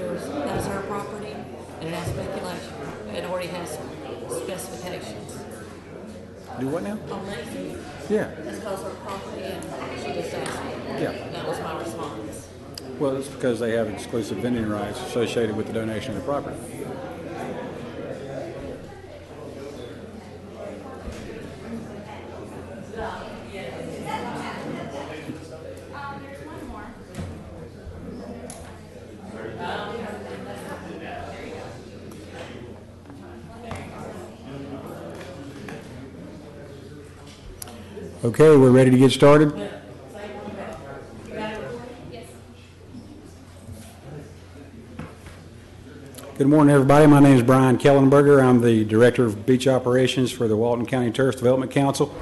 that's our property, and it has speculation. It already has specifications. Do what now? On Mayfield? Yeah. That's because our property, and she just asked me. Yeah. That was my response. Well, it's because they have exclusive vending rights associated with the donation of the property. Okay, we're ready to get started. Good morning, everybody. My name is Brian Kellenberger. I'm the Director of Beach Operations for the Walton County Tourist Development Council.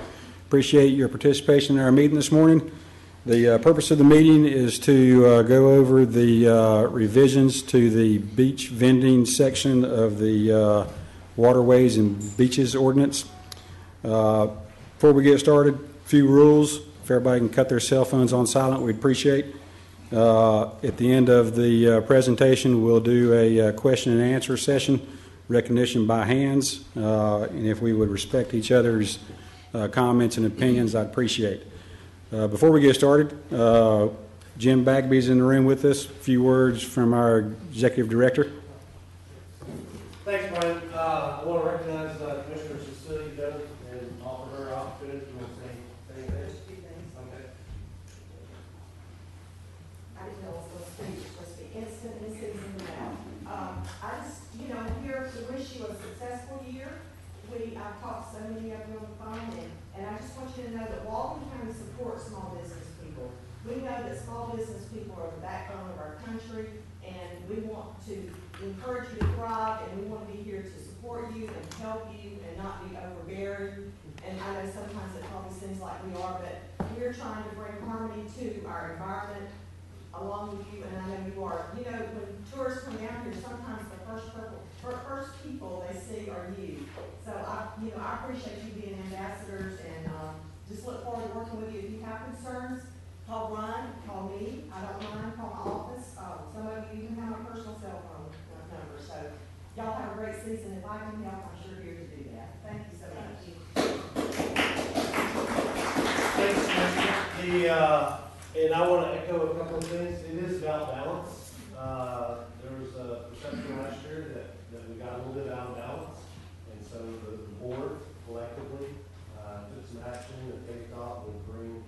Appreciate your participation in our meeting this morning. The purpose of the meeting is to go over the revisions to the beach vending section of the Waterways and Beaches Ordinance. Before we get started, a few rules. If everybody can cut their cell phones on silent, we'd appreciate. At the end of the presentation, we'll do a question and answer session, recognition by hands, and if we would respect each other's comments and opinions, I'd appreciate. Before we get started, Jim Bagby's in the room with us. A few words from our Executive Director. Thanks, Brian. I want to recognize Commissioner Cecilia and offer her opportunity to say anything. Okay. I didn't know it was supposed to be instant and season now. I just, I'm here to wish you a successful year. I've talked to so many of you on the phone, and I just want you to know that Walton County supports small business people. We know that small business people are the backbone of our country, and we want to encourage you to thrive, and we want to be here to support you and help you and not be overbearing. And I know sometimes it probably seems like we are, but we're trying to bring harmony to our environment along with you, and I know you are. When tourists come down here, sometimes the first people they see are you. So I appreciate you being ambassadors, and just look forward to working with you. If you have concerns, call Ryan, call me. I don't mind, call my office. Some of you even have my personal cell phone number. So y'all have a great season. If I can help, I'm sure here to do that. Thank you so much. Thanks, and I want to echo a couple of things. It is about balance. There was a perception last year that we got a little bit out of balance, and so the board collectively took some action that they thought would bring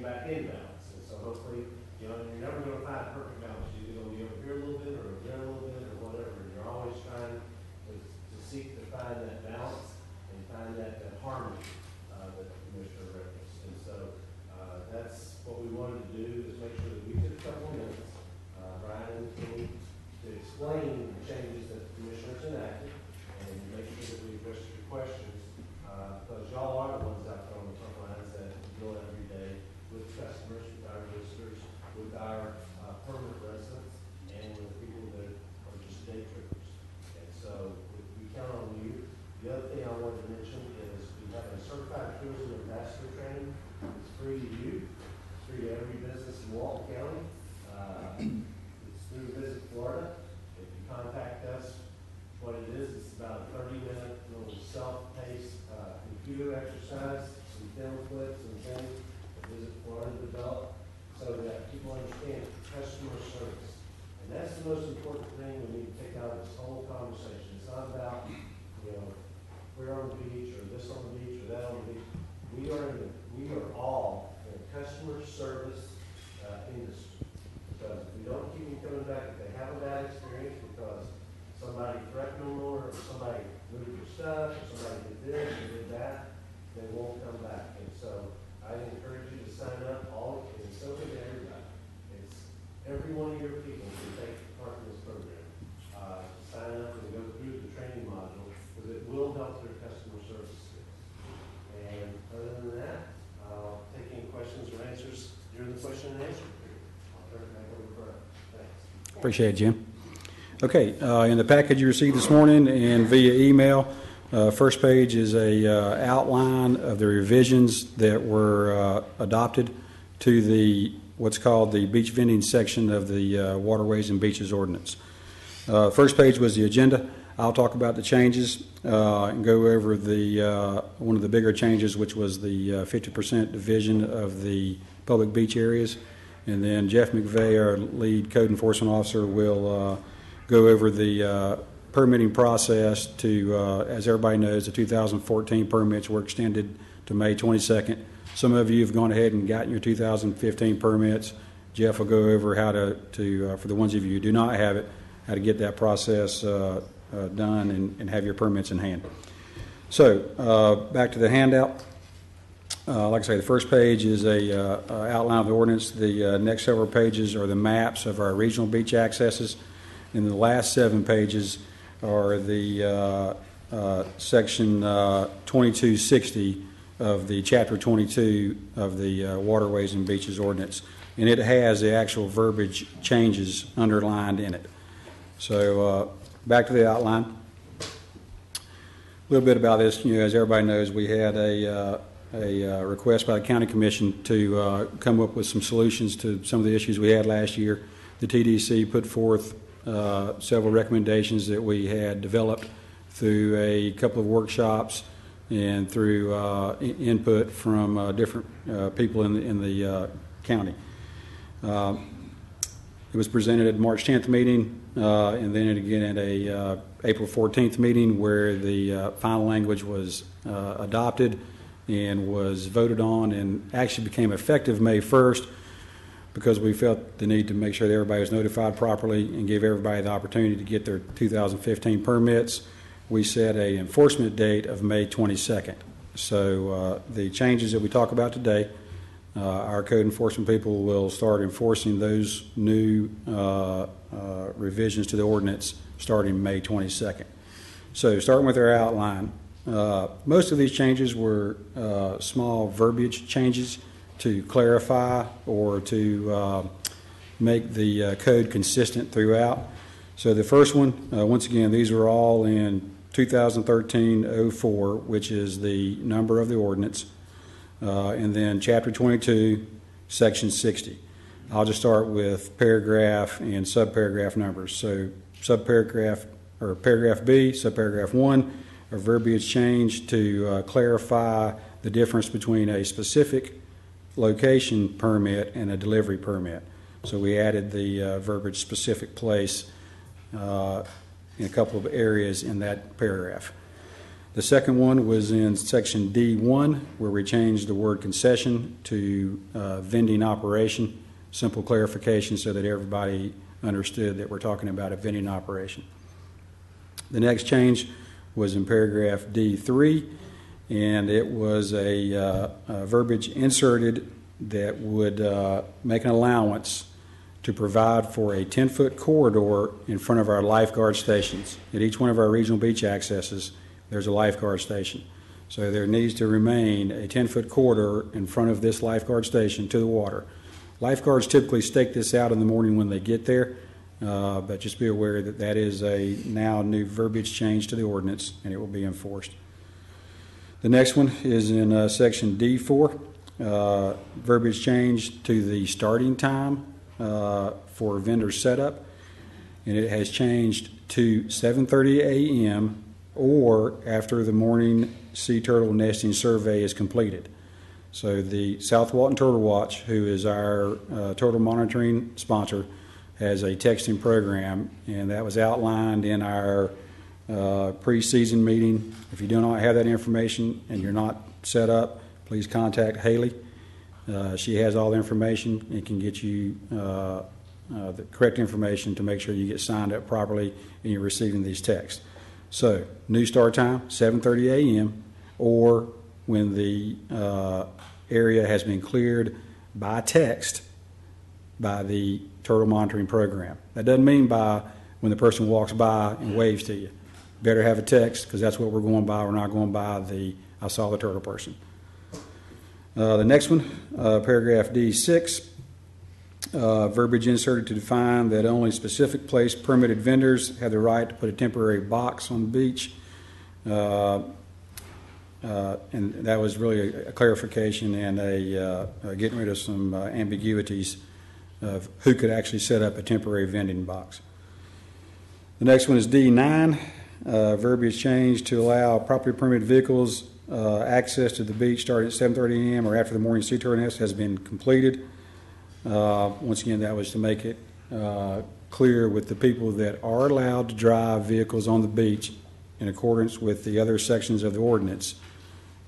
back in balance. And so hopefully, you're never going to find a perfect balance. You're going to be over here a little bit or over there a little bit or whatever. And you're always trying to seek to find that balance and find that harmony that the Commissioner referenced. And so that's what we wanted to do, is make sure that we took a couple of minutes, Brian and team, to explain the changes that the Commissioners enacted and make sure that we address your questions, because y'all are the ones out there on the front lines that deal every day with customers, with our visitors, with our permanent residents, and with people that are just day trippers. And so we count on you. The other thing I wanted to mention is we have a certified tourism ambassador training. It's free to you. It's free to every business in Walton County. It's through Visit Florida. If you contact us, what it is, it's about a 30-minute little self-paced computer exercise, some film clips and things that Visit Florida developed, so that people understand customer service. And that's the most important thing we need to take out of this whole conversation. It's not about, we're on the beach or this on the beach or that on the beach. We are all in a customer service industry. Because if we don't keep them coming back, if they have a bad experience because somebody threatened them or somebody moved their stuff or somebody did this or did that, they won't come back. And so I encourage you to sign up. And it's open to everybody. It's every one of your people can take part in this program. Sign up and go through the training module, because it will help their customer service skills. And other than that, I'll take any questions or answers during the question and answer period. I'll turn it back over to Brian. Thanks. Appreciate it, Jim. Okay, in the package you received this morning and via email, first page is a outline of the revisions that were adopted to the what's called the beach vending section of the Waterways and Beaches Ordinance. First page was the agenda. I'll talk about the changes and go over the one of the bigger changes, which was the 50% division of the public beach areas. And then Jeff McVeigh, our lead code enforcement officer, will go over the permitting process to, as everybody knows, the 2014 permits were extended to May 22nd. Some of you have gone ahead and gotten your 2015 permits. Jeff will go over how to for the ones of you who do not have it, how to get that process done and have your permits in hand. So back to the handout. Like I say, the first page is a outline of the ordinance. The next several pages are the maps of our regional beach accesses. And the last 7 pages are the section 2260 of the chapter 22 of the Waterways and Beaches Ordinance. And it has the actual verbiage changes underlined in it. So back to the outline. A little bit about this. As everybody knows, we had a request by the County Commission to come up with some solutions to some of the issues we had last year. The TDC put forth several recommendations that we had developed through a couple of workshops and through input from different people in the county. It was presented at March 10th meeting and then again at a April 14th meeting where the final language was adopted and was voted on and actually became effective May 1st because we felt the need to make sure that everybody was notified properly and give everybody the opportunity to get their 2015 permits. We set an enforcement date of May 22nd. So the changes that we talk about today, our code enforcement people will start enforcing those new revisions to the ordinance starting May 22nd. So starting with our outline, most of these changes were small verbiage changes to clarify or to make the code consistent throughout. So the first one, once again, these were all in 2013-04, which is the number of the ordinance, and then Chapter 22, Section 60. I'll just start with paragraph and subparagraph numbers. So subparagraph or paragraph B, subparagraph 1, a verbiage change to clarify the difference between a specific location permit and a delivery permit. So we added the verbiage specific place in a couple of areas in that paragraph. The second one was in section D1 where we changed the word concession to vending operation. Simple clarification so that everybody understood that we're talking about a vending operation. The next change was in paragraph D3, and it was a verbiage inserted that would make an allowance to provide for a 10-foot corridor in front of our lifeguard stations. At each one of our regional beach accesses, there's a lifeguard station. So there needs to remain a 10-foot corridor in front of this lifeguard station to the water. Lifeguards typically stake this out in the morning when they get there, but just be aware that that is a now new verbiage change to the ordinance, and it will be enforced. The next one is in section D4, verbiage change to the starting time for vendor setup, and it has changed to 7:30 a.m. or after the morning sea turtle nesting survey is completed. So the South Walton Turtle Watch, who is our turtle monitoring sponsor, has a texting program, and that was outlined in our pre-season meeting. If you do not have that information and you're not set up, please contact Haley. She has all the information and can get you the correct information to make sure you get signed up properly and you're receiving these texts. So new start time, 7:30 a.m. or when the area has been cleared by text by the turtle monitoring program. That doesn't mean by when the person walks by and waves to you. Better have a text because that's what we're going by. We're not going by the I saw the turtle person. The next one, paragraph D6, verbiage inserted to define that only specific place permitted vendors have the right to put a temporary box on the beach. And that was really a clarification and a getting rid of some ambiguities of who could actually set up a temporary vending box. The next one is D9, verbiage change to allow properly permitted vehicles access to the beach starting at 7:30 a.m. or after the morning sea turtle nest has been completed. Once again, that was to make it clear with the people that are allowed to drive vehicles on the beach in accordance with the other sections of the ordinance.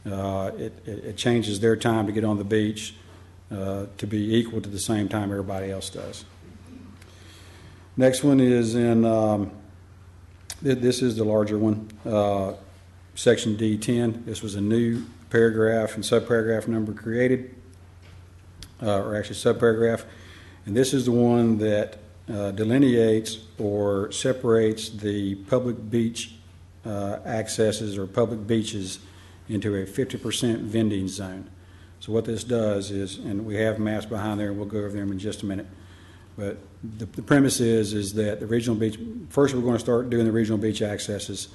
It changes their time to get on the beach to be equal to the same time everybody else does. Next one is in, this is the larger one, section D10. This was a new paragraph and subparagraph number created, or actually subparagraph. And this is the one that delineates or separates the public beach accesses or public beaches into a 50% vending zone. So what this does is, and we have maps behind there, and we'll go over them in just a minute, but the premise is that the regional beach, first we're going to start doing the regional beach accesses.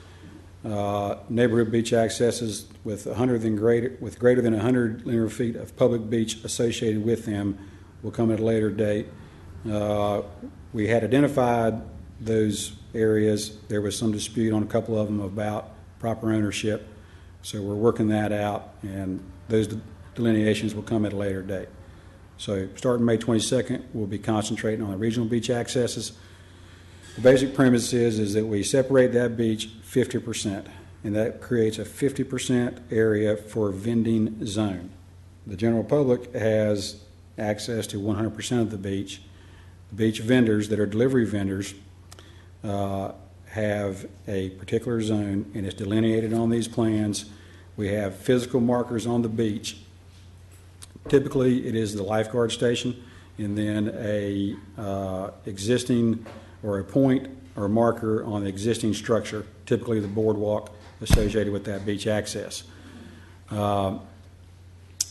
Neighborhood beach accesses with greater than 100 linear feet of public beach associated with them will come at a later date. We had identified those areas. There was some dispute on a couple of them about proper ownership, so we're working that out, and those delineations will come at a later date. So starting May 22nd, we'll be concentrating on the regional beach accesses. The basic premise is that we separate that beach 50%, and that creates a 50% area for vending zone. The general public has access to 100% of the beach. The beach vendors that are delivery vendors have a particular zone, and it's delineated on these plans. We have physical markers on the beach. Typically, it is the lifeguard station, and then a existing or a point or marker on the existing structure, typically the boardwalk associated with that beach access.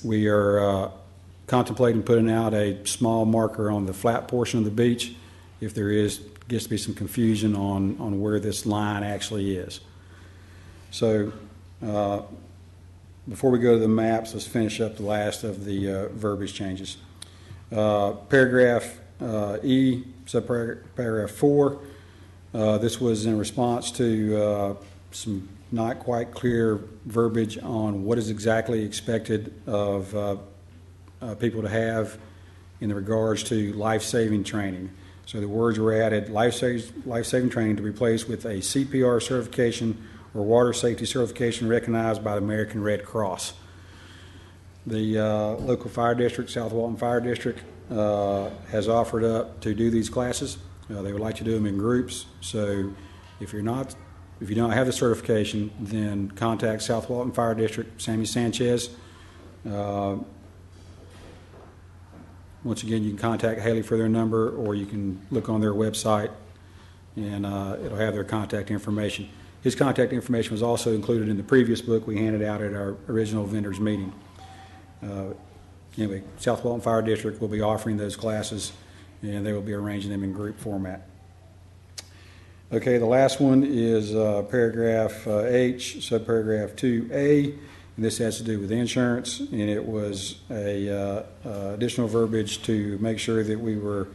We are contemplating putting out a small marker on the flat portion of the beach if there gets to be some confusion on where this line actually is. So before we go to the maps, let's finish up the last of the verbiage changes. Paragraph E, subparagraph 4, this was in response to some not quite clear verbiage on what is exactly expected of people to have in regards to life-saving training. So the words were added, life-saving training to replace with a CPR certification or water safety certification recognized by the American Red Cross. The local fire district, South Walton Fire District, has offered up to do these classes. They would like to do them in groups. So if you don't have the certification, then contact South Walton Fire District, Sammy Sanchez. Once again, you can contact Haley for their number, or you can look on their website, and it'll have their contact information. His contact information was also included in the previous book we handed out at our original vendors meeting. Anyway, South Walton Fire District will be offering those classes, and they will be arranging them in group format. Okay, the last one is paragraph H, subparagraph 2A, and this has to do with insurance, and it was a additional verbiage to make sure that we were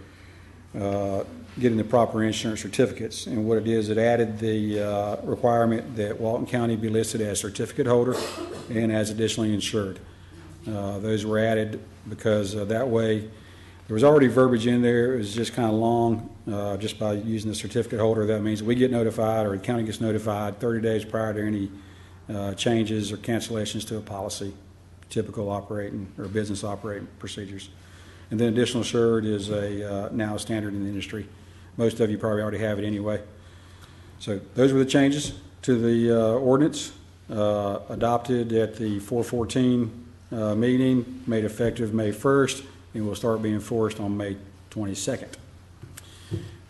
getting the proper insurance certificates. And what it is, it added the requirement that Walton County be listed as certificate holder and as additionally insured. Those were added because that way there was already verbiage in there. It was just kind of long. Just by using the certificate holder, that means we get notified, or the county gets notified 30 days prior to any changes or cancellations to a policy, typical operating or business operating procedures. And then additional insured is now a standard in the industry. Most of you probably already have it anyway. So those were the changes to the ordinance adopted at the 414 meeting, made effective May 1st, and will start being enforced on May 22nd.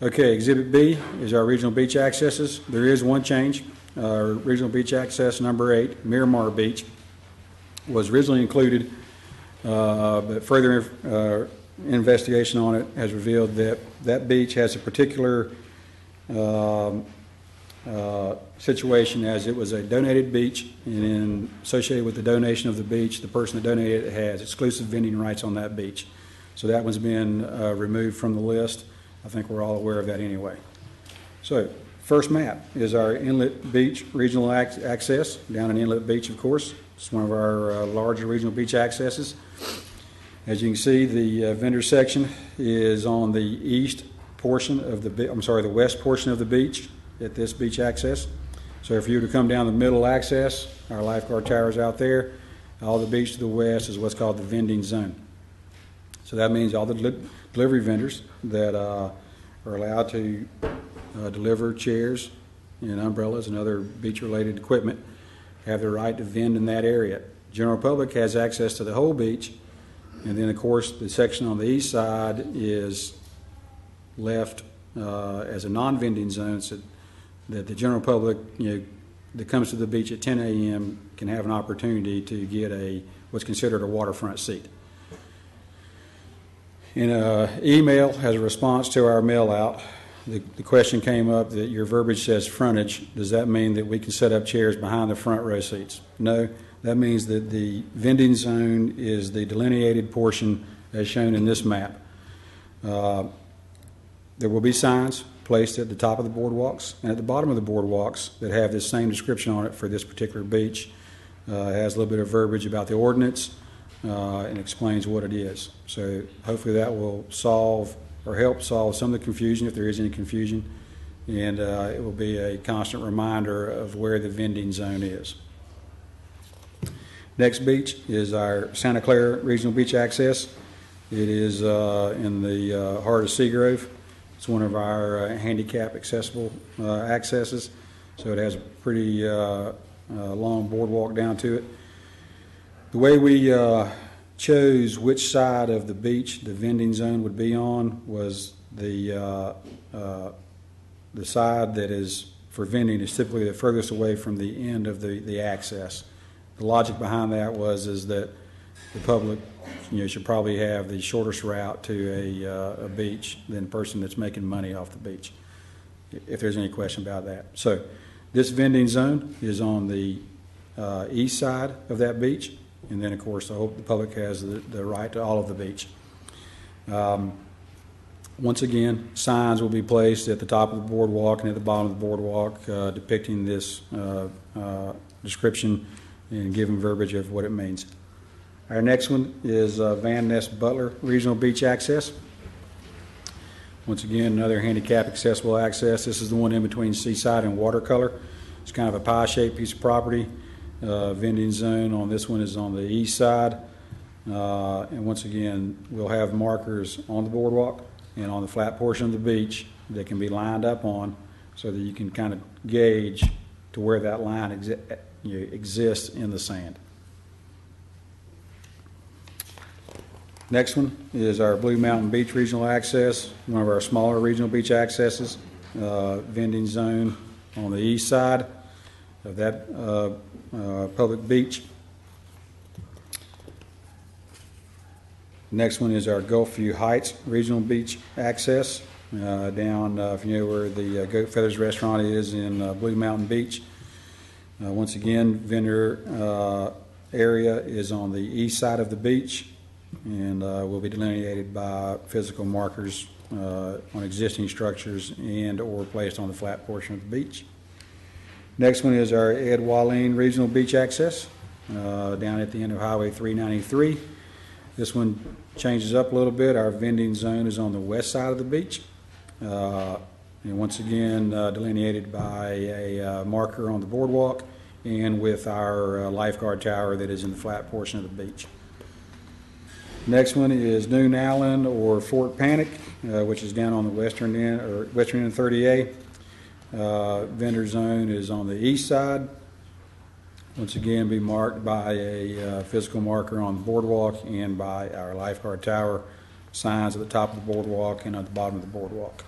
Okay, Exhibit B is our regional beach accesses. There is one change. Regional beach access number 8, Miramar Beach, was originally included, but further investigation on it has revealed that that beach has a particular situation, as it was a donated beach, and associated with the donation of the beach, the person that donated it has exclusive vending rights on that beach. So that one's been removed from the list. I think we're all aware of that anyway. So First map is our Inlet Beach Regional Access, down in Inlet Beach, of course. It's one of our larger regional beach accesses. As you can see, the vendor section is on the east portion of the west portion of the beach at this beach access. So if you were to come down the middle access, our lifeguard tower is out there. All the beach to the west is what's called the vending zone. So that means all the delivery vendors that are allowed to deliver chairs and umbrellas and other beach-related equipment have the right to vend in that area. General public has access to the whole beach, and then of course the section on the east side is left as a non-vending zone, so that the general public, that comes to the beach at 10 a.m. can have an opportunity to get what's considered a waterfront seat. In an email as a response to our mail out, the question came up that your verbiage says frontage. Does that mean that we can set up chairs behind the front row seats? No, that means that the vending zone is the delineated portion as shown in this map. There will be signs placed at the top of the boardwalks and at the bottom of the boardwalks that have this same description on it for this particular beach. It has a little bit of verbiage about the ordinance and explains what it is. So hopefully that will solve or help solve some of the confusion, if there is any confusion, and it will be a constant reminder of where the vending zone is. Next beach is our Santa Clara Regional Beach Access. It is in the heart of Seagrove. It's one of our handicap accessible accesses, so it has a pretty long boardwalk down to it. The way we chose which side of the beach the vending zone would be on was the side that is for vending is typically the furthest away from the end of the access. The logic behind that is that the public should probably have the shortest route to a beach than the person that's making money off the beach, if there's any question about that. So this vending zone is on the east side of that beach, and then of course I hope the public has the right to all of the beach. Once again, signs will be placed at the top of the boardwalk and at the bottom of the boardwalk depicting this description and giving verbiage of what it means. Our next one is Van Ness Butler Regional Beach Access. Once again, another handicap accessible access. This is the one in between Seaside and Watercolor. It's kind of a pie-shaped piece of property. Vending zone on this one is on the east side. And once again, we'll have markers on the boardwalk and on the flat portion of the beach that can be lined up on so that you can kind of gauge to where that line exists in the sand. Next one is our Blue Mountain Beach Regional Access, one of our smaller regional beach accesses. Vending zone on the east side of that public beach. Next one is our Gulfview Heights Regional Beach Access, down if you know where the Goat Feathers restaurant is in Blue Mountain Beach. Once again, vendor area is on the east side of the beach and will be delineated by physical markers on existing structures and or placed on the flat portion of the beach. Next one is our Ed Walline Regional Beach Access down at the end of Highway 393. This one changes up a little bit. Our vending zone is on the west side of the beach. And once again, delineated by a marker on the boardwalk and with our lifeguard tower that is in the flat portion of the beach. Next one is Noon Island or Fort Panic, which is down on the western end, or western end of 30A. Vendor zone is on the east side. Once again, be marked by a physical marker on the boardwalk and by our lifeguard tower signs at the top of the boardwalk and at the bottom of the boardwalk.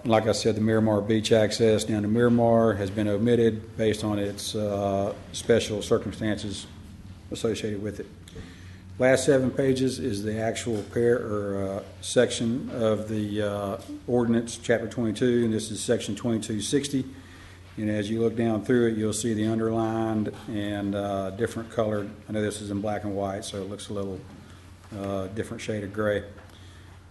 Like I said, the Miramar Beach access down to Miramar has been omitted based on its special circumstances associated with it. Last 7 pages is the actual section of the ordinance, chapter 22, and this is section 2260. And as you look down through it, you'll see the underlined and different colored. I know this is in black and white, so it looks a little different shade of gray.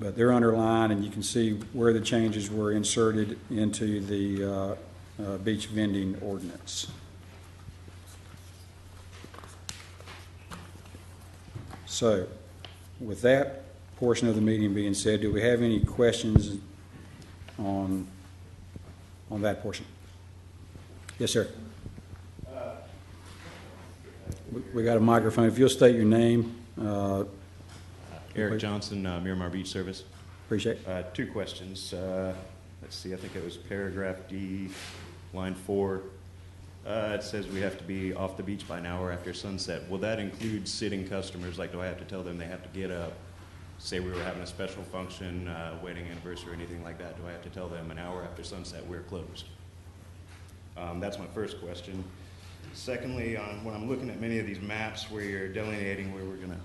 but they're underlined, and you can see where the changes were inserted into the beach vending ordinance. So, with that portion of the meeting being said, do we have any questions on that portion? Yes, sir. We got a microphone. If you'll state your name. Eric Johnson, Miramar Beach Service. Appreciate it. 2 questions. Let's see, I think it was paragraph D, line 4. It says we have to be off the beach by an hour after sunset. Will that include sitting customers? Like, do I have to tell them they have to get up? Say we were having a special function, wedding anniversary, or anything like that. Do I have to tell them an hour after sunset we're closed? That's my first question. Secondly, when I'm looking at many of these maps where you're delineating where we're going to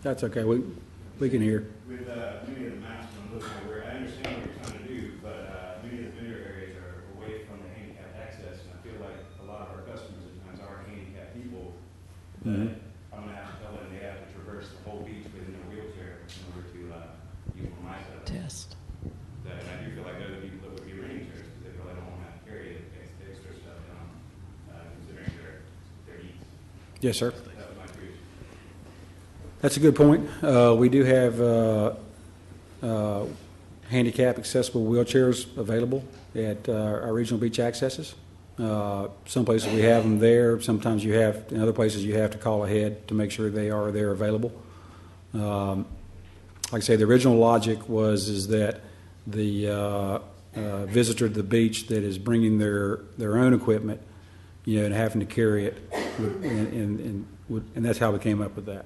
That's okay. We can hear. With many of the maps I'm looking at, where I understand what you're trying to do, but many of the vendor areas are away from the handicap access, and I feel like a lot of our customers at times are handicapped people. That I'm going to have to tell them they have to traverse the whole beach within a wheelchair in order to use one of my setup. Test. And I do feel like they're the people that would be renting chairs because they really don't want to have to carry the extra stuff down, considering their needs. Yes, sir. That was my previous. That's a good point. We do have handicap accessible wheelchairs available at our regional beach accesses. Some places we have them there. Sometimes you have, in other places you have to call ahead to make sure they are there available. Like I say, the original logic is that the visitor to the beach that is bringing their own equipment, and having to carry it, and that's how we came up with that.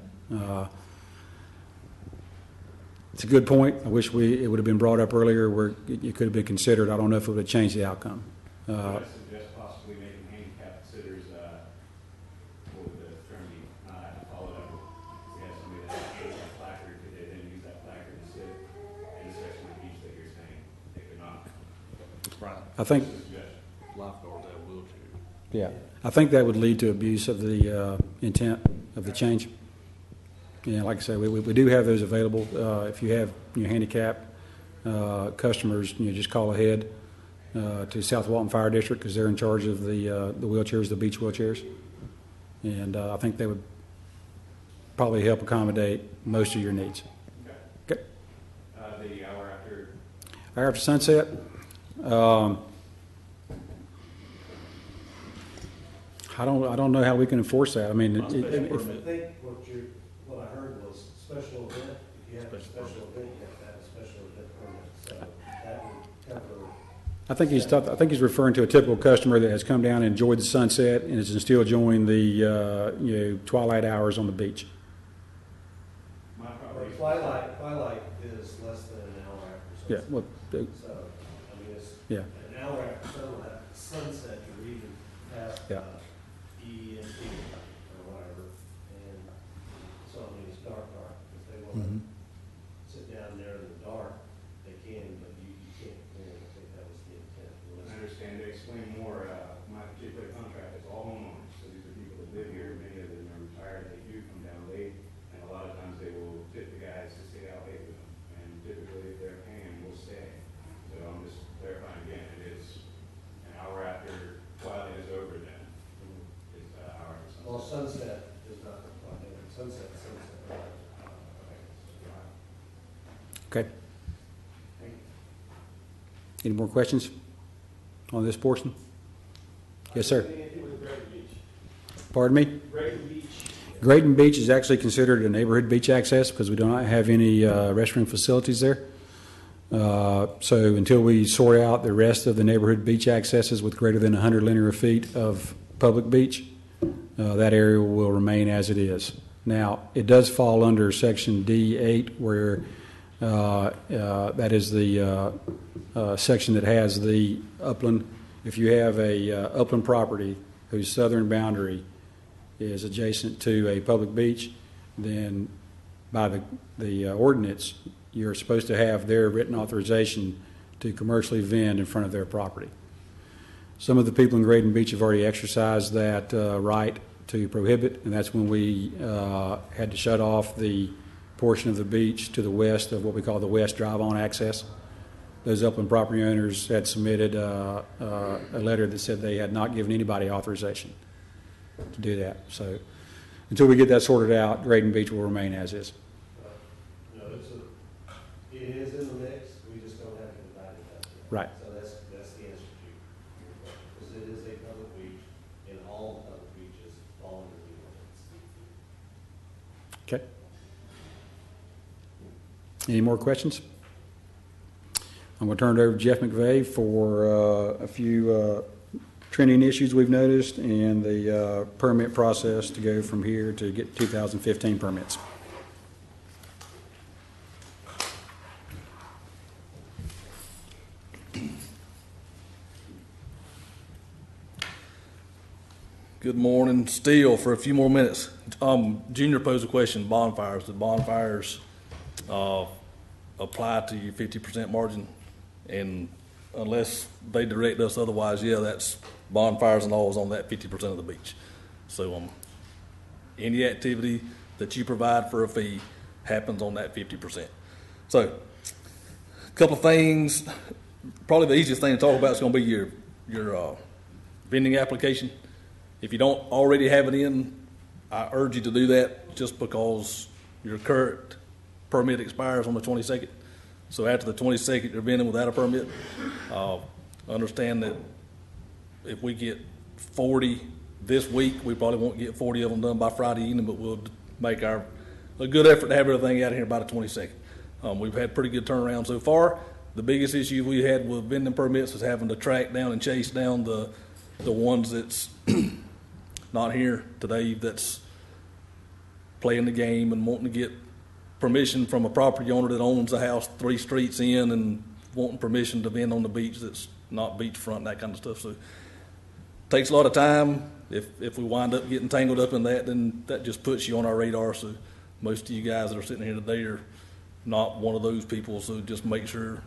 It's a good point. I wish it would have been brought up earlier where it could have been considered. I don't know if it would have changed the outcome. I suggest possibly making handicapped sitters, what would the term be, not have to follow up. If you have somebody that has a handicap placard, could they then use that placard to sit in the section of the beach that you're saying they could not? I think, Lifeguards have wheelchairs. yeah, I think that would lead to abuse of the intent of the change. Yeah, like I said, we do have those available. If you have handicapped customers, just call ahead to South Walton Fire District because they're in charge of the wheelchairs, the beach wheelchairs, and I think they would probably help accommodate most of your needs. Okay. Okay. The hour after. Hour after sunset. I don't know how we can enforce that. I mean, I think what I heard was special event. If you have a special event, you have to have a special event permit. So that would cover. I think he's referring to a typical customer that has come down and enjoyed the sunset and is still enjoying the twilight hours on the beach. My Or property. twilight is less than an hour after Yeah. sunset. Well, So, I mean, it's yeah. an hour after sunset, you're even past Yeah. EMT or whatever. And so, I mean, it's dark. If they want Mhm. to sit down there in the dark, they can, but you can't. I think that was the intent. I understand. To explain more, my particular contract is all homeowners, so these are people that live here. Many of them are retired. They do come down late, and a lot of times they will tip the guys to stay out late with them. And typically, if they're paying, we'll stay. So I'm just clarifying again. It is an hour after twilight is over. Then is hour after sunset. Well, sunset is not, I think, sunset. Okay. Any more questions on this portion? Yes, sir. Pardon me? Grayton Beach is actually considered a neighborhood beach access because we do not have any restroom facilities there. So until we sort out the rest of the neighborhood beach accesses with greater than 100 linear feet of public beach, that area will remain as it is. Now, it does fall under Section D8 where that is the section that has the upland. If you have a upland property whose southern boundary is adjacent to a public beach, then by the ordinance, you're supposed to have their written authorization to commercially vend in front of their property. Some of the people in Graden Beach have already exercised that right to prohibit, and that's when we had to shut off the portion of the beach to the west of what we call the west drive-on access. Those upland property owners had submitted a letter that said they had not given anybody authorization to do that. So until we get that sorted out, Graden Beach will remain as is. No, it is in the mix, we just don't have it divided up. Right. So that's the answer to you. Because it is a public beach, and all public beaches fall under the ordinance. Okay. Any more questions? I'm going to turn it over to Jeff McVeigh for a few trending issues we've noticed and the permit process to go from here to get 2015 permits. Good morning. Still for a few more minutes. Junior posed a question, bonfires. The bonfires apply to your 50% margin? And unless they direct us otherwise, yeah, that's bonfires and laws on that 50% of the beach. So any activity that you provide for a fee happens on that 50%. So a couple of things. Probably the easiest thing to talk about is going to be your vending application. If you don't already have it in, I urge you to do that just because your current permit expires on the 22nd. So after the 22nd, you're vending without a permit. Understand that if we get 40 this week, we probably won't get 40 of them done by Friday evening, but we'll make a good effort to have everything out of here by the 22nd. We've had pretty good turnaround so far. The biggest issue we had with vending permits was having to track down and chase down the ones that's not here today, that's playing the game and wanting to get permission from a property owner that owns a house 3 streets in and wanting permission to vend on the beach that's not beachfront, that kind of stuff. So it takes a lot of time. If we wind up getting tangled up in that, then that just puts you on our radar. So most of you guys that are sitting here today are not one of those people. So just make sure,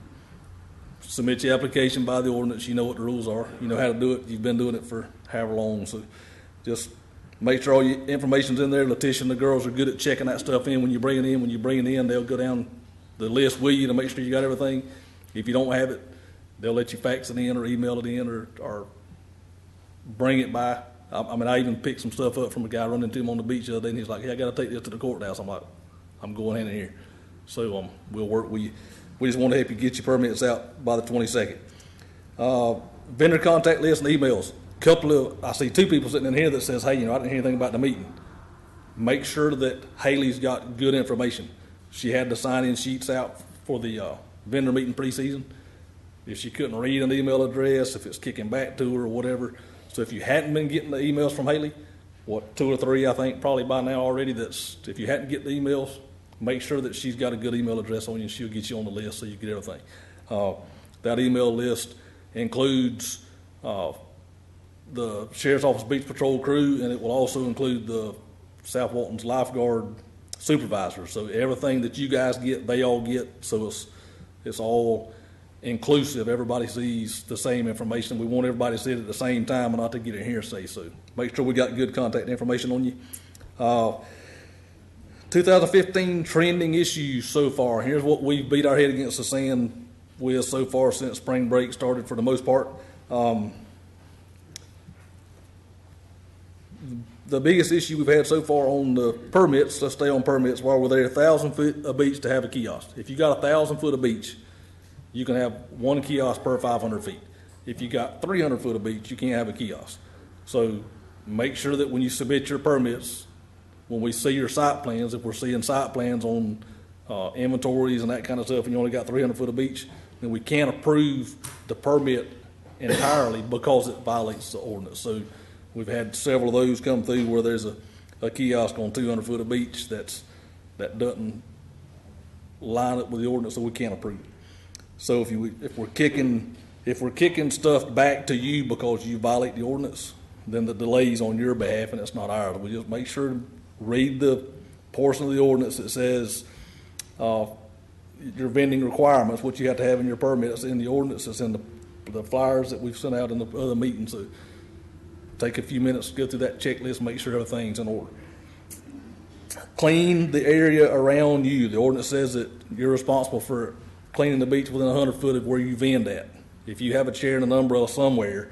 submit your application by the ordinance. You know what the rules are. You know how to do it. You've been doing it for however long. So just make sure all your information's in there. Letitia and the girls are good at checking that stuff in when you bring it in. When you bring it in, they'll go down the list with you to make sure you got everything. If you don't have it, they'll let you fax it in or email it in or bring it by. I mean, I even picked some stuff up from a guy running into him on the beach the other day, and he's like, hey, I got to take this to the courthouse. I'm like, I'm going in here. So we'll work with you. We just want to help you get your permits out by the 22nd. Vendor contact list and emails. I see 2 people sitting in here that says, hey, I didn't hear anything about the meeting. Make sure that Haley's got good information. She had the sign-in sheets out for the vendor meeting preseason. If she couldn't read an email address, if it's kicking back to her or whatever. So if you hadn't been getting the emails from Haley, 2 or 3, I think, probably by now already, if you hadn't get the emails, make sure that she's got a good email address on you and she'll get you on the list so you get everything. That email list includes the Sheriff's Office Beach Patrol crew, and it will also include the South Walton's lifeguard supervisors. So everything that you guys get, they all get. So it's all inclusive. Everybody sees the same information. We want everybody to see it at the same time and not to get a hearsay. So make sure we got good contact information on you. 2015 trending issues so far. Here's what we've beat our head against the sand with so far since spring break started for the most part. The biggest issue we've had so far on the permits, let's stay on permits while we're there, 1,000 foot of beach to have a kiosk. If you got 1,000 foot of beach, you can have 1 kiosk per 500 feet. If you got 300 foot of beach, you can't have a kiosk. So make sure that when you submit your permits, when we see your site plans, if we're seeing site plans on inventories and that kind of stuff, and you only got 300 foot of beach, then we can't approve the permit entirely because it violates the ordinance. So we've had several of those come through where there's a kiosk on 200 foot of beach that doesn't line up with the ordinance, so we can't approve it. So if we're kicking stuff back to you because you violate the ordinance, then the delay's on your behalf and it's not ours. We just make sure to read the portion of the ordinance that says your vending requirements, what you have to have in your permit. It's in the ordinance, it's in the the flyers that we've sent out in the other meetings. So take a few minutes, go through that checklist, make sure everything's in order. Clean the area around you. The ordinance says that you're responsible for cleaning the beach within 100 foot of where you vend at. If you have a chair and an umbrella somewhere,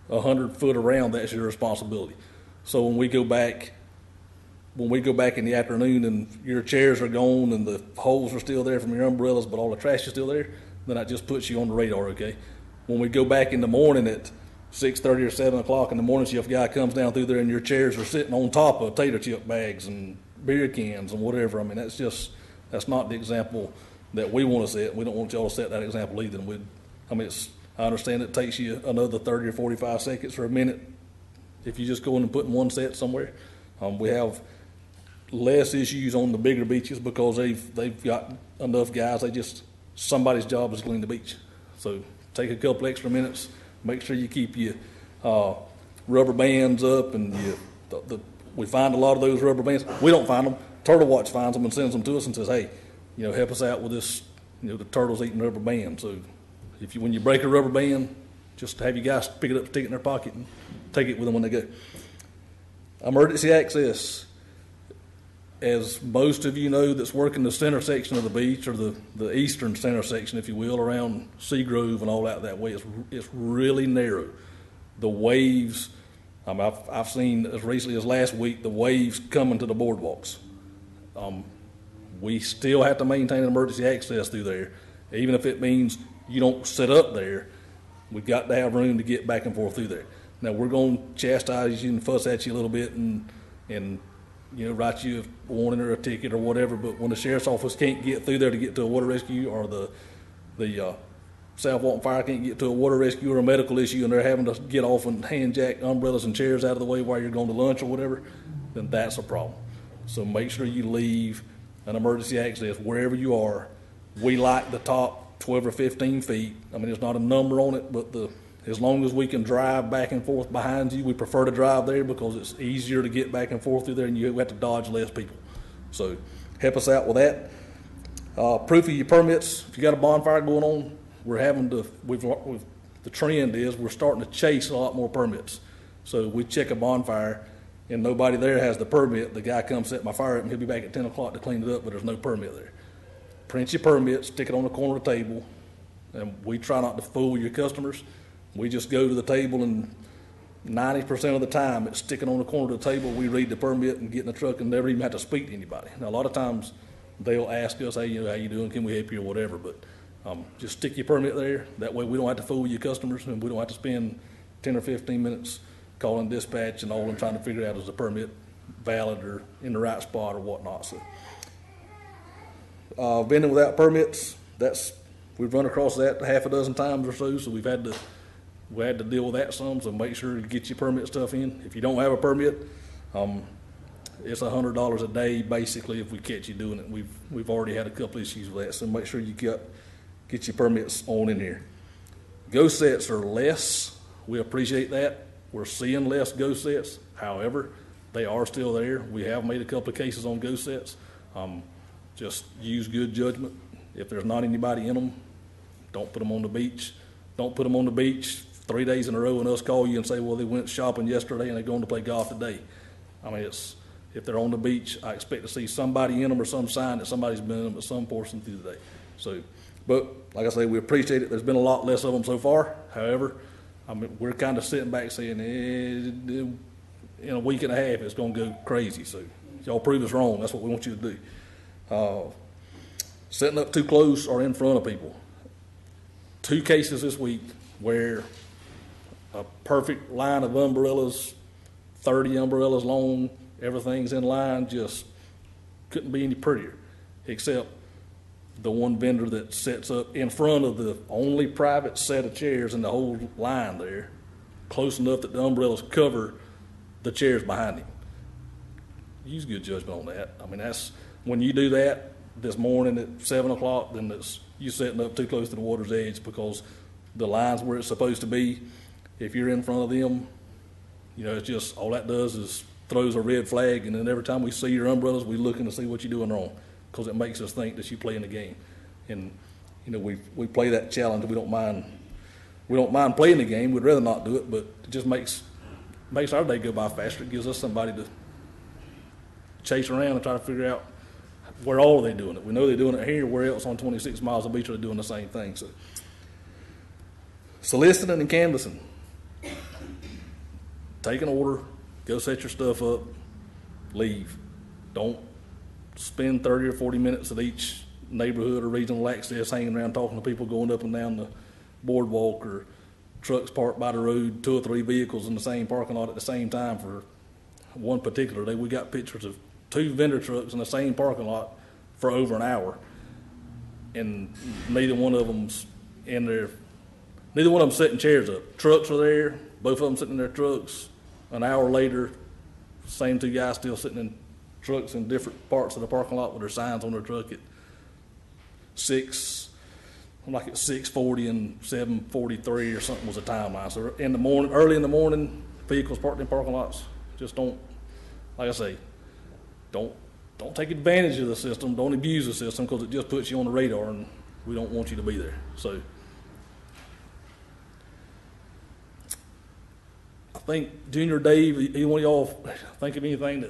100 foot around, that's your responsibility. So when we go back in the afternoon and your chairs are gone and the holes are still there from your umbrellas, but all the trash is still there, then that just puts you on the radar, okay? When we go back in the morning at 6:30 or 7 o'clock in the morning, shift guy comes down through there and your chairs are sitting on top of tater chip bags and beer cans and whatever. I mean, that's not the example that we want to set. We don't want y'all to set that example either. I understand it takes you another 30 or 45 seconds or a minute if you just go in and put in one set somewhere. We have less issues on the bigger beaches because they've got enough guys. Somebody's job is to clean the beach. So take a couple extra minutes. Make sure you keep your rubber bands up, and we find a lot of those rubber bands. We don't find them. Turtle Watch finds them and sends them to us and says, hey, help us out with this. The turtle's eating rubber bands. So when you break a rubber band, just have you guys pick it up, stick it in their pocket, and take it with them when they go. Emergency access. As most of you know that's working the center section of the beach, or the eastern center section, if you will, around Seagrove and all that way, it's really narrow. The waves, I've seen as recently as last week, the waves coming to the boardwalks. We still have to maintain emergency access through there, even if it means you don't sit up there. We've got to have room to get back and forth through there. Now, we're going to chastise you and fuss at you a little bit and write you a warning or a ticket or whatever, but when the sheriff's office can't get through there to get to a water rescue, or the South Walton Fire can't get to a water rescue or a medical issue, and they're having to get off and hand jack umbrellas and chairs out of the way while you're going to lunch or whatever, then that's a problem. So make sure you leave an emergency access wherever you are. We like the top 12 or 15 feet. There's not a number on it, but as long as we can drive back and forth behind you, we prefer to drive there because it's easier to get back and forth through there, and you have to dodge less people. So help us out with that. Proof of your permits. If you got a bonfire going on, the trend is we're starting to chase a lot more permits. So we check a bonfire and nobody there has the permit. The guy comes set my fire up and he'll be back at 10 o'clock to clean it up, but there's no permit there. Print your permit, stick it on the corner of the table, and we try not to fool your customers. We just go to the table, and 90% of the time it's sticking on the corner of the table. We read the permit and get in the truck and never even have to speak to anybody. Now, a lot of times they'll ask us, hey, how you doing? Can we help you or whatever? But just stick your permit there. That way we don't have to fool your customers, and we don't have to spend 10 or 15 minutes calling dispatch and all and trying to figure out is the permit valid or in the right spot or whatnot. So vending without permits, we've run across that half a dozen times or so we've had to deal with that some. So make sure you get your permit stuff in. If you don't have a permit, it's $100 a day basically if we catch you doing it. We've already had a couple issues with that, so make sure you get your permits on in here. Ghost sets are less. We appreciate that. We're seeing less ghost sets. However, they are still there. We have made a couple of cases on ghost sets. Just use good judgment. If there's not anybody in them, don't put them on the beach. Don't put them on the beach 3 days in a row and us call you and say, well, they went shopping yesterday and they're going to play golf today. If they're on the beach, I expect to see somebody in them or some sign that somebody's been in them at some portion through the day. But like I say, we appreciate it. There's been a lot less of them so far. However, we're kind of sitting back saying, in a week and a half, it's going to go crazy. So y'all prove us wrong. That's what we want you to do. Setting up too close or in front of people. 2 cases this week where a perfect line of umbrellas, 30 umbrellas long, everything's in line, just couldn't be any prettier, except the one vendor that sets up in front of the only private set of chairs in the whole line there, close enough that the umbrellas cover the chairs behind him. Use good judgment on that. That's when you do that this morning at 7 o'clock, then you setting up too close to the water's edge because the line's where it's supposed to be. If you're in front of them, it's just all that does is throws a red flag, and then every time we see your umbrellas, we looking to see what you're doing wrong because it makes us think that you're playing the game. And we play that challenge. We don't mind we don't mind playing the game. We'd rather not do it, but it just makes our day go by faster. It gives us somebody to chase around and try to figure out where all are they doing it. We know they're doing it here. Where else on 26 miles of beach are they doing the same thing? So, soliciting and canvassing. Take an order, go set your stuff up, leave. Don't spend 30 or 40 minutes at each neighborhood or regional access hanging around talking to people going up and down the boardwalk, or trucks parked by the road, 2 or 3 vehicles in the same parking lot at the same time for one particular day. We got pictures of 2 vendor trucks in the same parking lot for over an hour, and neither one of them's in there. Neither one of them setting chairs up. Trucks are there, both of them sitting in their trucks. An hour later, same 2 guys still sitting in trucks in different parts of the parking lot with their signs on their truck at 6:40 and 7:43 or something was the timeline. So in the morning, early in the morning, vehicles parked in parking lots. Just don't, like I say, don't take advantage of the system. Don't abuse the system, because it just puts you on the radar, and we don't want you to be there. So I think Junior, Dave, either one of y'all think of anything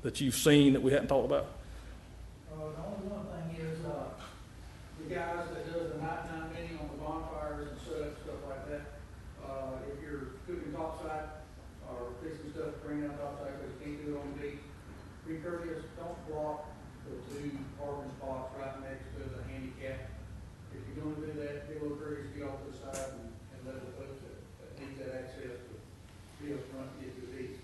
that you've seen that we hadn't talked about? The only one thing is, the guys that does the nighttime meeting on the bonfires and stuff like that, if you're cooking topside or fixing stuff, bringing out topside, because you can't do it on the beach, be courteous, don't block the 2 parking spots right next to the handicap. If you're gonna do that, be a little courteous, get off to the side and let the folks that need that access to be up front and get to the beach.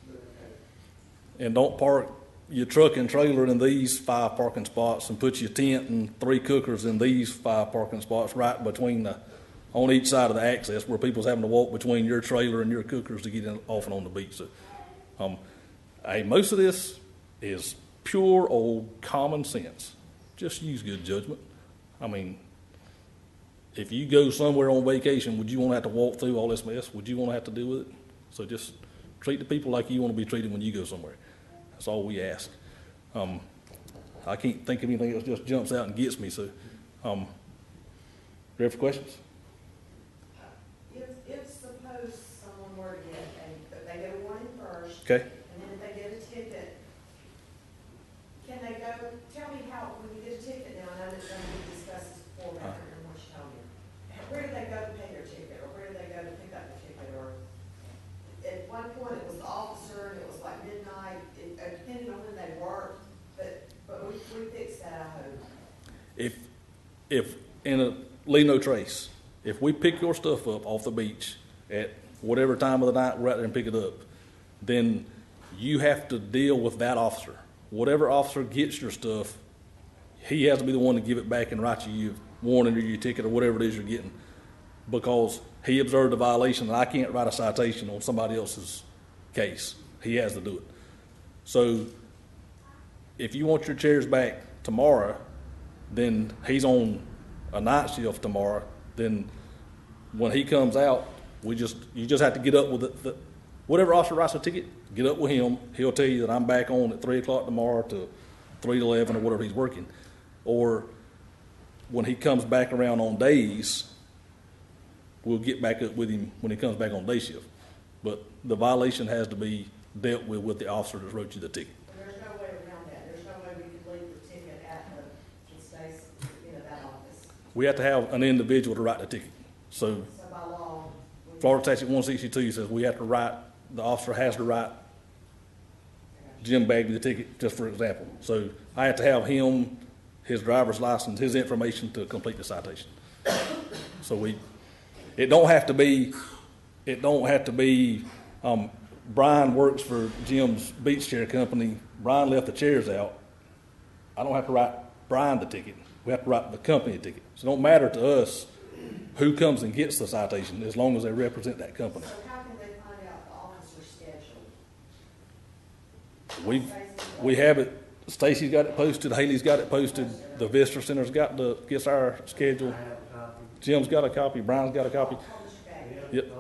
And don't park your truck and trailer in these 5 parking spots, and put your tent and 3 cookers in these 5 parking spots right between on each side of the access, where people's having to walk between your trailer and your cookers to get in, off and on the beach. So, hey, most of this is pure old common sense. Just use good judgment. I mean, if you go somewhere on vacation, would you want to have to walk through all this mess? Would you want to have to deal with it? So just treat the people like you want to be treated when you go somewhere. That's all we ask. I can't think of anything else just jumps out and gets me. So, ready for questions? If suppose someone were to get they get a warning first. Okay. And then if they get a ticket, can they go, tell me how, when you get a ticket now, I know that we discussed this before, but I don't remember what you told me. Where do they go to pay their ticket, or where do they go to pick up the ticket, or at one point it was the officer and it was like midnight, depending on when they worked, but we fixed that, I hope. If in a leave no trace, if we pick your stuff up off the beach at whatever time of the night we're out there and pick it up, then you have to deal with that officer. Whatever officer gets your stuff, he has to be the one to give it back and write you a warning or your ticket or whatever it is you're getting, because he observed a violation, and I can't write a citation on somebody else's case. He has to do it. So if you want your chairs back tomorrow, then he's on a night shift tomorrow. Then when he comes out, you just have to get up with it. Whatever officer writes a ticket, get up with him. He'll tell you that I'm back on at 3 o'clock tomorrow to 3 to 11 or whatever he's working. Or when he comes back around on days, we'll get back up with him when he comes back on day shift. But the violation has to be dealt with the officer that wrote you the ticket. There's no way around that. There's no way we could leave the ticket at the space, that office. We have to have an individual to write the ticket. So So by law, Florida Statute 162 says we have to write, the officer has to write Jim Bagby the ticket, just for example. So I have to have him, his driver's license, his information to complete the citation. So it don't have to be, Brian works for Jim's beach chair company. Brian left the chairs out. I don't have to write Brian the ticket. We have to write the company a ticket. So it don't matter to us who comes and gets the citation, as long as they represent that company. so how can they find out the officer's schedule? We have it. Stacy's got it posted. Haley's got it posted. The Visitor Center's gets our schedule. Jim's got a copy. Brian's got a copy. Yep.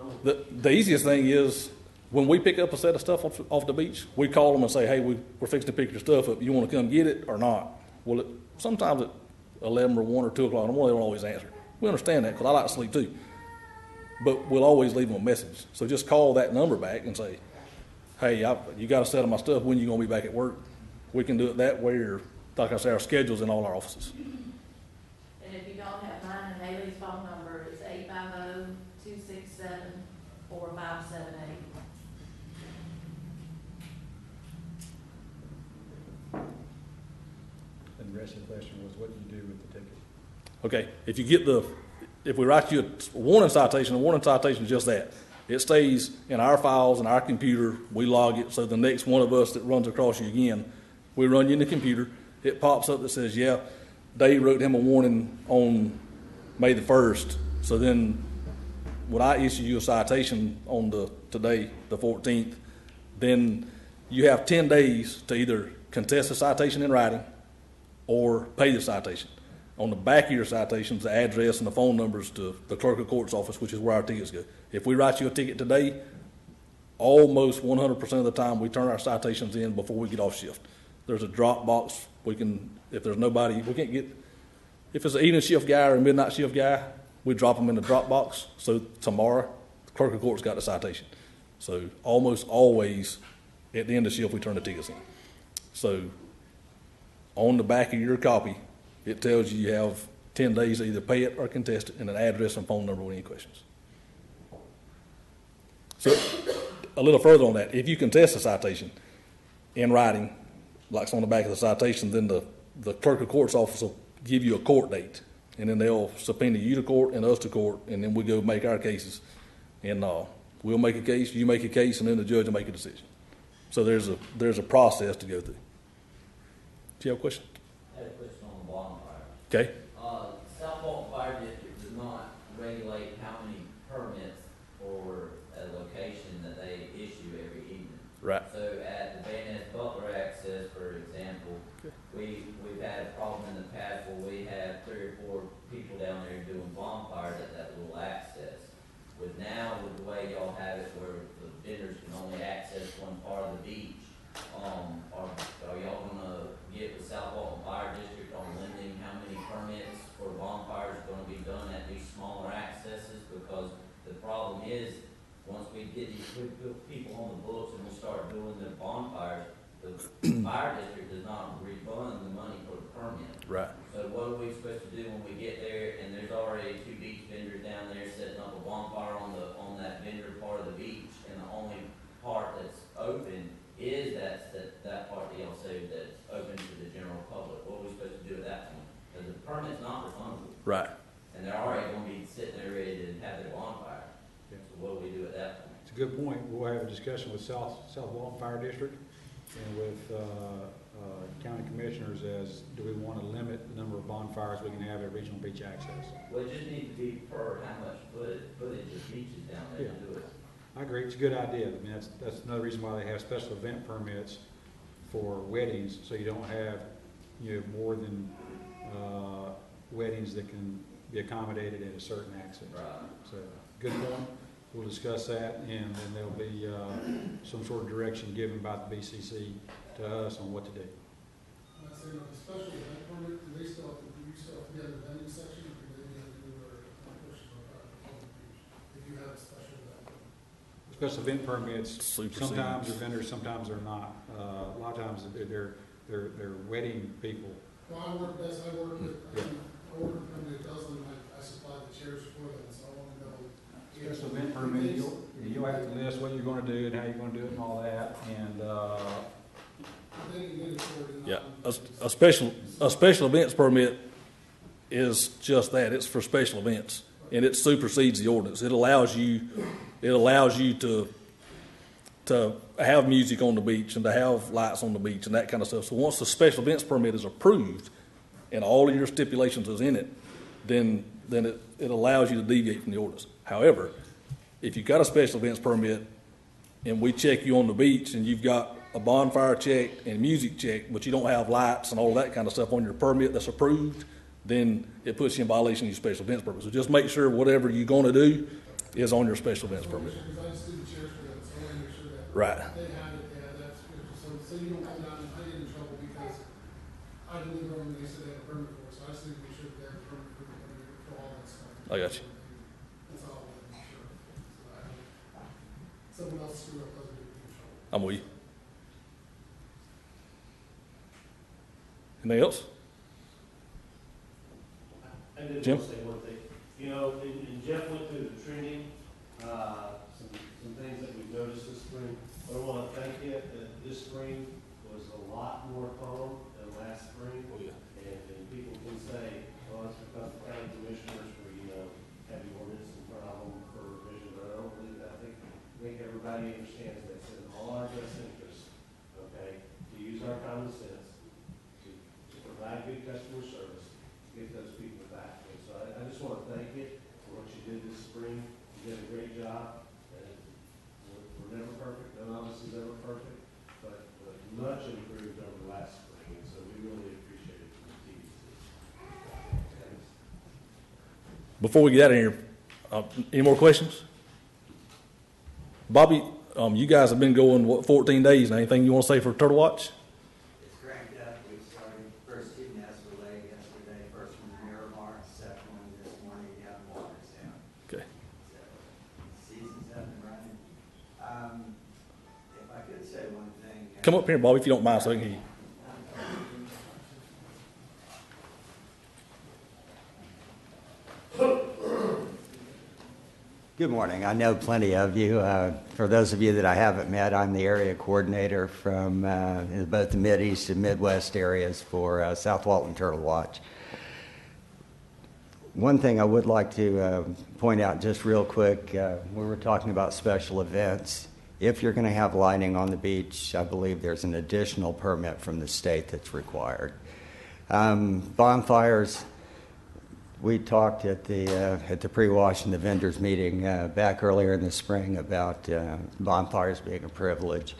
The easiest thing is when we pick up a set of stuff off the beach, we call them and say, "Hey, we're fixing to pick your stuff up. You want to come get it or not?" Well, sometimes at 11 or 1 or 2 o'clock in the morning, they don't always answer. We understand that, because I like to sleep too. but we'll always leave them a message. So just call that number back and say, hey, you got a set of my stuff, when you going to be back at work? We can do it that way, or like I say, our schedule's in all our offices. And if you don't have mine and Haley's phone number, it's 850-267-4578. And the rest of the question was, what do you do with the ticket? Okay, if we write you a warning citation is just that. It stays in our files, in our computer, we log it, so the next one of us that runs across you again, we run you in the computer, it pops up that says, yeah, Dave wrote him a warning on May the 1st, so then when I issue you a citation on today, the 14th, then you have 10 days to either contest the citation in writing or pay the citation. On the back of your citations, the address and the phone numbers to the clerk of court's office, which is where our tickets go. If we write you a ticket today, almost 100% of the time we turn our citations in before we get off shift. There's a drop box. If there's nobody, we can't get, if it's an evening shift guy or a midnight shift guy, we drop them in the drop box. So tomorrow, the clerk of court's got the citation. So almost always at the end of shift, we turn the tickets in. So on the back of your copy, it tells you have 10 days to either pay it or contest it, and an address and phone number with any questions. So a little further on that, if you contest a citation in writing, like it's on the back of the citation, then the clerk of court's office will give you a court date, and then they'll subpoena you to court and us to court, and then we go make our cases. And we'll make a case, you make a case, and then the judge will make a decision. So there's a process to go through. Do you have a question? I had a question on the bonfire. Okay. South Walton Fire District does not regulate how many permits for a location that they issue every evening. Right. So at the Van Ness Butler access, for example, we've had a problem in the past where we have 3 or 4 people down there doing bonfires at that little access. With the way y'all have it where the vendors can only access one part of the beach, are y'all gonna get with South Walton Fire District on limiting how many permits for bonfires are gonna be done at these smaller accesses? Because the problem is, once we get these people on the books and we start doing the bonfires, the fire district does not refund the money for the permit. Right. So what are we supposed to do when we get there and there's already 2 beach vendors down there setting up a bonfire on that vendor part of the beach, and the only part that's open is that part that y'all say that's open to the general public? What are we supposed to do at that point? Because the permit's not refundable. Right. And they're already gonna be sitting there ready to have their bonfire. Yeah. So what do we do at that point? It's a good point. We'll have a discussion with South Walton Fire District and with county commissioners as do we want to limit the number of bonfires we can have at regional beach access. Well, it just needs to be per how much footage of beaches down there to do it. I agree. It's a good idea. I mean, that's another reason why they have special event permits for weddings, so you don't have more than weddings that can be accommodated at a certain access. Right. So, good point. We'll discuss that, and then there'll be some sort of direction given by the BCC to us on what to do. I say, the special event permit, do you still have to get a vending section, or do they have to do a push if you have a special event permit? Special event permits, Supersedes. sometimes they're vendors, sometimes they're not. A lot of times they're wedding people. Well, I work with, Yeah. I work with a company that does them, I supply the chairs for them, so I want to know. Special event permit, you'll have to list what you're gonna do and how you're gonna do it and all that, and, They can get it for it. Yeah, a special events permit is just that. It's for special events, and it supersedes the ordinance. It allows you to have music on the beach and to have lights on the beach and that kind of stuff. So once the special events permit is approved and all of your stipulations is in it, then it allows you to deviate from the ordinance. However, if you've got a special events permit and we check you on the beach and you've got a bonfire check and music check, but you don't have lights and all that kind of stuff on your permit that's approved, then it puts you in violation of your special events permit. So just make sure whatever you're going to do is on your special events permit. Because I just do the chairs for them, so I want to make sure that. Right. They have it, that's good, so you don't come down and I get in trouble because I deliver them and they said they have a permit for it, so I just need to make sure that they have a permit for all that stuff. I got you. That's all I want to make sure. someone else screw up doesn't get in trouble. I'm with you. Anything else? I did Jim? want to say one thing. You know, and Jeff went through the trending, some things that we've noticed this spring. But I want to thank you that this spring was a lot more calm than last spring. Oh, yeah. And people can say, well, it's because the county commissioners were, have the ordinance in front of them for revision, but I don't believe that. I think everybody understands that it's in all our best interests, okay, to use our common sense, to provide good customer service, to get those people back. And so I just want to thank you for what you did this spring. You did a great job. And we're never perfect. None of us is ever perfect, but much improved over last spring. And so we really appreciate it from the TDC. Thanks. Before we get out of here, any more questions? Bobby, you guys have been going, 14 days. Now, anything you want to say for Turtle Watch? It's cranked up. We started, first two nests were laid yesterday, first one in Miramar, second one this morning down in Watertown. Okay. So, season's up and running. If I could say one thing. Come up here, Bobby, if you don't mind, so I can hear you. Good morning. I know plenty of you. For those of you that I haven't met, I'm the area coordinator from both the Mid-East and Midwest areas for South Walton Turtle Watch. One thing I would like to point out just real quick, we were talking about special events. If you're going to have lighting on the beach, I believe there's an additional permit from the state that's required. Bonfires, we talked at the pre-wash and the vendors meeting back earlier in the spring about bonfires being a privilege.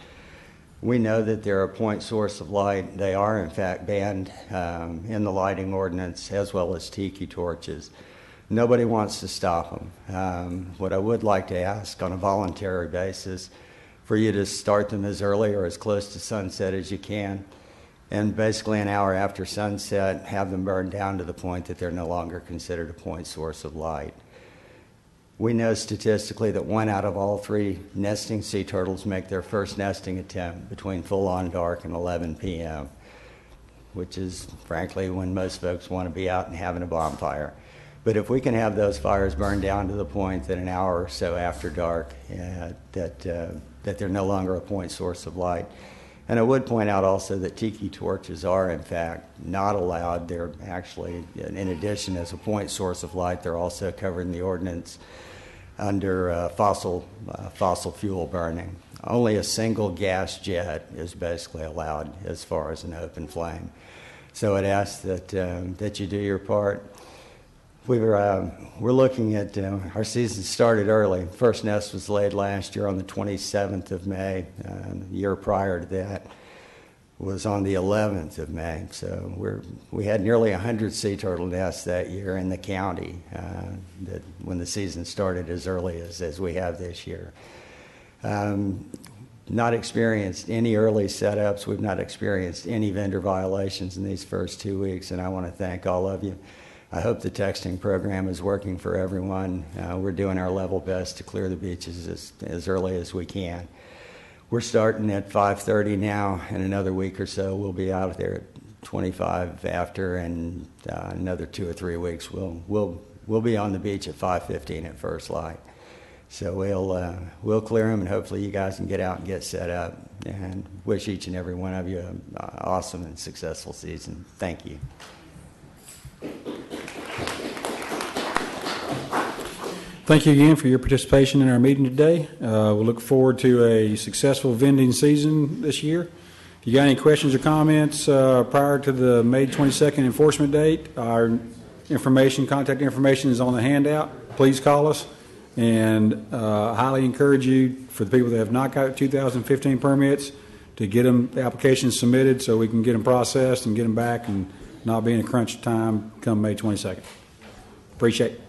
We know that they're a point source of light. They are, in fact, banned in the lighting ordinance, as well as tiki torches. Nobody wants to stop them. What I would like to ask on a voluntary basis for you to start them as early or as close to sunset as you can, and basically an hour after sunset, have them burned down to the point that they're no longer considered a point source of light. We know statistically that 1 out of all 3 nesting sea turtles make their first nesting attempt between full-on dark and 11 p.m., which is, frankly, when most folks want to be out and having a bonfire. But if we can have those fires burned down to the point that an hour or so after dark, that they're no longer a point source of light. And I would point out also that tiki torches are, in fact, not allowed. They're actually, in addition, as a point source of light, they're also covered in the ordinance under fossil fuel burning. Only a single gas jet is basically allowed as far as an open flame. So I'd ask that you do your part. We're looking at, our season started early. First nest was laid last year on the 27th of May. The year prior to that was on the 11th of May. So we had nearly 100 sea turtle nests that year in the county that when the season started as early as we have this year. Not experienced any early setups. We've not experienced any vendor violations in these first 2 weeks, and I want to thank all of you. I hope the texting program is working for everyone. We're doing our level best to clear the beaches as early as we can. We're starting at 5:30 now. In another week or so, we'll be out there at 25 after, and another 2 or 3 weeks, we'll be on the beach at 5:15 at first light. So we'll clear them, and hopefully you guys can get out and get set up. And wish each and every one of you an awesome and successful season. Thank you. Thank you again for your participation in our meeting today. We'll look forward to a successful vending season this year. If you got any questions or comments prior to the May 22nd enforcement date, our contact information is on the handout. Please call us, and highly encourage you, for the people that have not got 2015 permits, to get them the applications submitted so we can get them processed and get them back and not be in a crunch time come May 22nd. Appreciate it.